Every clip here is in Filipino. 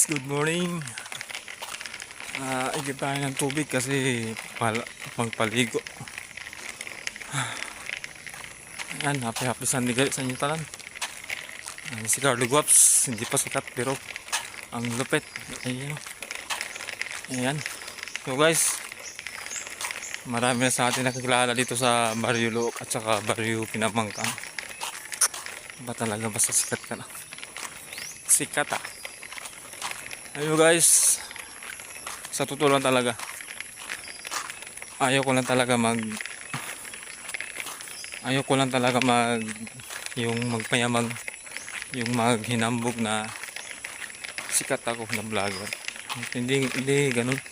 Good morning. Igib tayo ng tubig kasi pagpaligo. Ayan, happy Sunday guys sa inyo tanan. Si Carlo Guaps, hindi pa sikat pero ang lupit. Ayan. So guys, marami na sa atin nakakilala dito sa Barrio Luok at saka Barrio Pinamangka. Ba talaga basta sikat ka na? Sikat ah. Ayun guys, sa totoo lang talaga, ayaw ko lang talaga yung magpayamang, yung maghinambog na sikat ako na vlogger. Hindi ganun.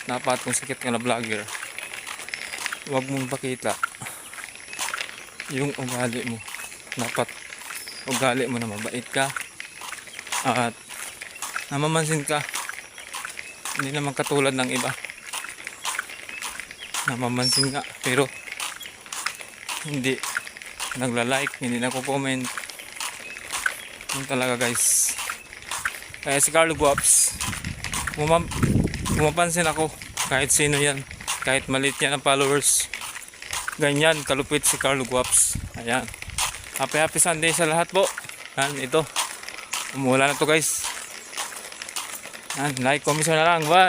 Dapat kung sikat ka na vlogger, huwag mong pakita yung ugali mo. Dapat ugali mo na mabait ka at namamansin ka. Hindi naman katulad ng iba, namamansin ka pero hindi nagla-like, hindi nagko-comment. Yun talaga guys. Kaya si Carlo Guaps, pumapansin ako kahit sino yan, kahit maliit yan ang followers, ganyan kalupit si Carlo Guaps. Ayan, happy Sunday sa lahat po. Yan, ito umulan na to guys. Like, comment na lang. Bye.